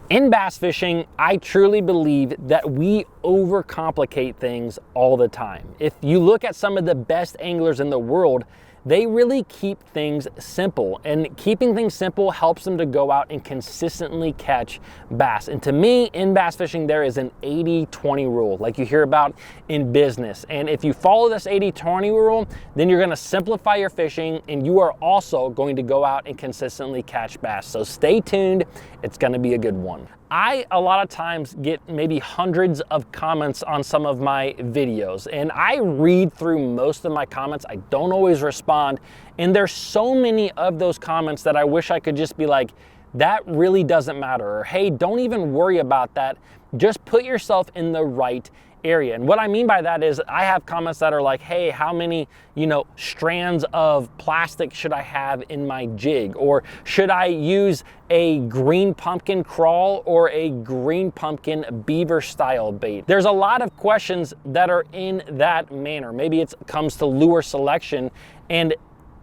In bass fishing, I truly believe that we overcomplicate things all the time. If you look at some of the best anglers in the world, they really keep things simple, and keeping things simple helps them to go out and consistently catch bass. And to me, in bass fishing, there is an 80-20 rule, like you hear about in business. And if you follow this 80-20 rule, then you're gonna simplify your fishing, and you are also going to go out and consistently catch bass. So stay tuned, it's gonna be a good one. I, a lot of times, get maybe hundreds of comments on some of my videos, and I read through most of my comments. I don't always respond, and there's so many of those comments that I wish I could just be like, that really doesn't matter, or hey, don't even worry about that. Just put yourself in the right area. And what I mean by that is I have comments that are like, hey, how many, strands of plastic should I have in my jig? Or should I use a green pumpkin crawl or a green pumpkin beaver style bait? There's a lot of questions that are in that manner. Maybe it comes to lure selection. And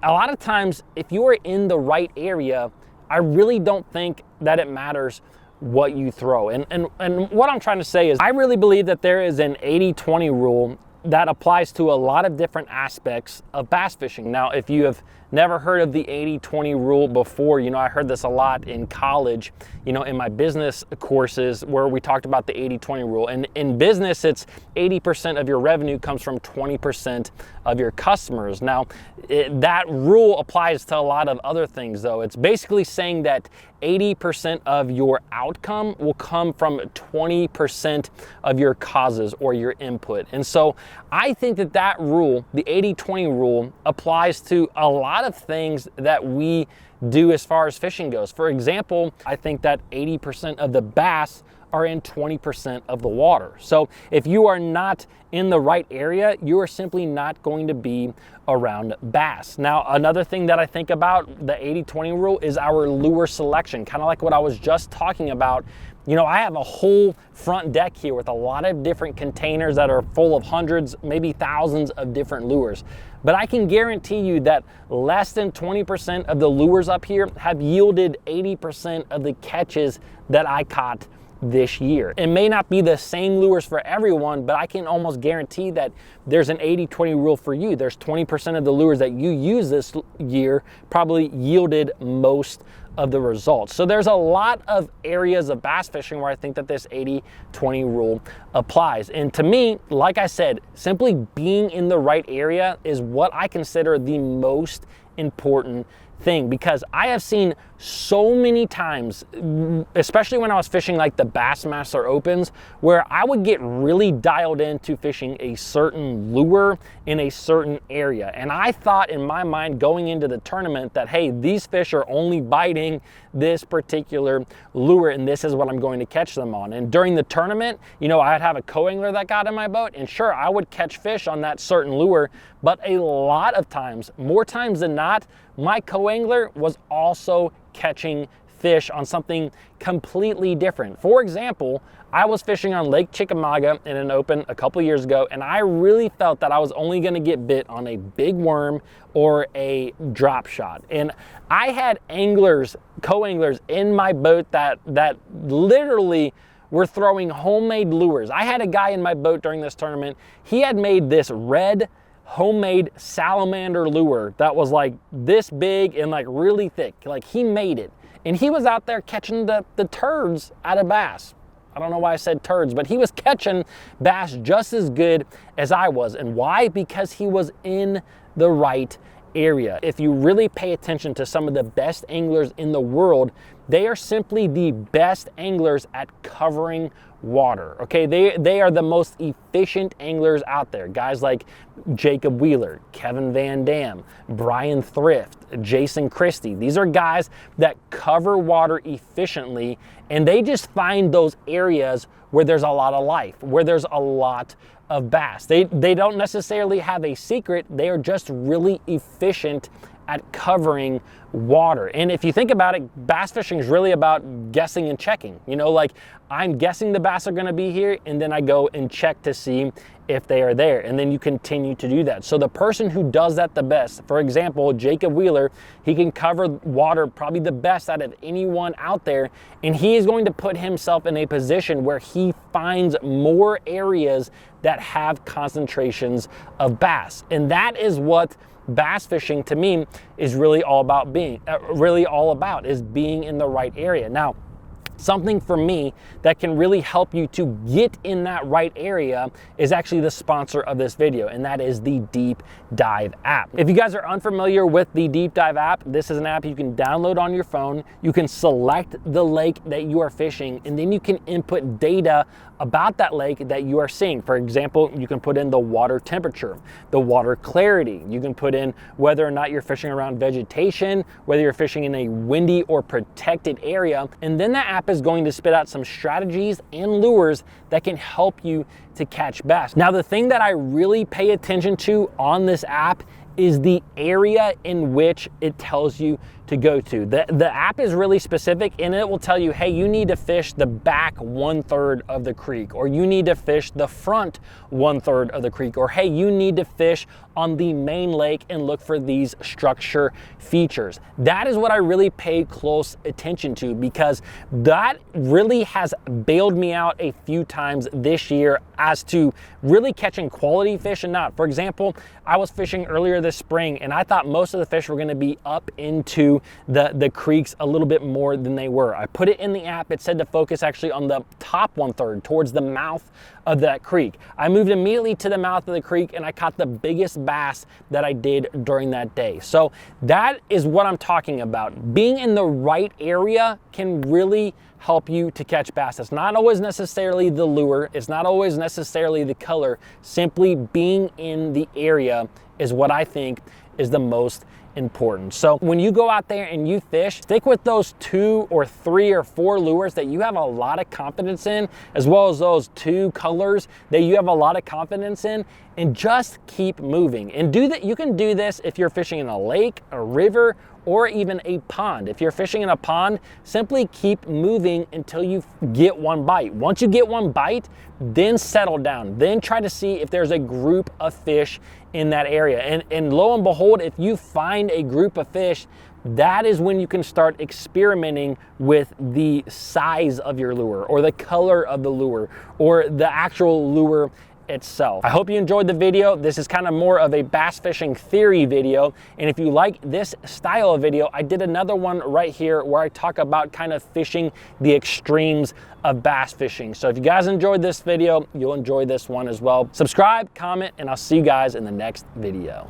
a lot of times, if you are in the right area, I really don't think that it matters what you throw. And what I'm trying to say is I really believe that there is an 80-20 rule that applies to a lot of different aspects of bass fishing. Now, if you have never heard of the 80-20 rule before, I heard this a lot in college, in my business courses where we talked about the 80-20 rule. And in business, it's 80% of your revenue comes from 20% of your customers. Now, that rule applies to a lot of other things though. It's basically saying that 80% of your outcome will come from 20% of your causes or your input. And so I think that rule, the 80-20 rule, applies to a lot of things that we do as far as fishing goes. For example, I think that 80% of the bass are in 20% of the water. So if you are not in the right area, you are simply not going to be around bass. Now, another thing that I think about the 80-20 rule is our lure selection, kind of like what I was just talking about. I have a whole front deck here with a lot of different containers that are full of hundreds, maybe thousands of different lures. But I can guarantee you that less than 20% of the lures up here have yielded 80% of the catches that I caught this year. It may not be the same lures for everyone, but I can almost guarantee that there's an 80-20 rule for you. There's 20% of the lures that you use this year probably yielded most of the results. So there's a lot of areas of bass fishing where I think that this 80-20 rule applies. And to me, like I said, simply being in the right area is what I consider the most important thing, because I have seen so many times, especially when I was fishing like the Bassmaster Opens, where I would get really dialed into fishing a certain lure in a certain area. And I thought in my mind going into the tournament that, hey, these fish are only biting this particular lure and this is what I'm going to catch them on. And during the tournament, I'd have a co-angler that got in my boat, and sure, I would catch fish on that certain lure, but a lot of times, more times than not, my co-angler was also catching fish on something completely different. For example, I was fishing on Lake Chickamauga in an open a couple years ago, and I really felt that I was only gonna get bit on a big worm or a drop shot. And I had anglers, co-anglers in my boat that literally were throwing homemade lures. I had a guy in my boat during this tournament. He had made this red homemade salamander lure that was like this big and like really thick. Like, he made it, and he was out there catching the turds out of bass. I don't know why I said turds, but he was catching bass just as good as I was. And why? Because he was in the right area. If you really pay attention to some of the best anglers in the world, they are simply the best anglers at covering water. Okay, they are the most efficient anglers out there. Guys like Jacob Wheeler, Kevin Van Dam, Brian Thrift, Jason Christie. These are guys that cover water efficiently, and they just find those areas where there's a lot of life, where there's a lot of bass. They don't necessarily have a secret. They are just really efficient at covering water. And if you think about it, bass fishing is really about guessing and checking. You know, like I'm guessing the bass are gonna be here, and then I go and check to see if they are there, and then you continue to do that. So the person who does that the best, for example, Jacob Wheeler, he can cover water probably the best out of anyone out there, and he is going to put himself in a position where he finds more areas that have concentrations of bass. And that is what bass fishing to me is really all about is being in the right area. Now, something for me that can really help you to get in that right area is actually the sponsor of this video, and that is the Deep Dive app. If you guys are unfamiliar with the Deep Dive app, this is an app you can download on your phone. You can select the lake that you are fishing, and then you can input data about that lake that you are seeing. For example, you can put in the water temperature, the water clarity. You can put in whether or not you're fishing around vegetation, whether you're fishing in a windy or protected area, and then that app is going to spit out some strategies and lures that can help you to catch bass. Now, the thing that I really pay attention to on this app is the area in which it tells you to go to. The app is really specific, and it will tell you, hey, you need to fish the back 1/3 of the creek, or you need to fish the front 1/3 of the creek, or hey, you need to fish on the main lake and look for these structure features. That is what I really pay close attention to, because that really has bailed me out a few times this year as to really catching quality fish and not. For example, I was fishing earlier this spring, and I thought most of the fish were gonna be up into the creeks a little bit more than they were. I put it in the app, it said to focus actually on the top 1/3 towards the mouth of that creek. I moved immediately to the mouth of the creek, and I caught the biggest bass that I did during that day. So that is what I'm talking about. Being in the right area can really help you to catch bass. It's not always necessarily the lure, it's not always necessarily the color. Simply being in the area is what I think is the most important. So when you go out there and you fish, stick with those 2 or 3 or 4 lures that you have a lot of confidence in, as well as those 2 colors that you have a lot of confidence in, and just keep moving. And do that. You can do this if you're fishing in a lake, a river, or even a pond. If you're fishing in a pond, simply keep moving until you get one bite. Once you get one bite, then settle down. Then try to see if there's a group of fish in that area. And lo and behold, if you find a group of fish, that is when you can start experimenting with the size of your lure, or the color of the lure, or the actual lure itself. I hope you enjoyed the video. This is kind of more of a bass fishing theory video, and if you like this style of video, I did another one right here where I talk about kind of fishing the extremes of bass fishing. So if you guys enjoyed this video, you'll enjoy this one as well. Subscribe, comment, and I'll see you guys in the next video.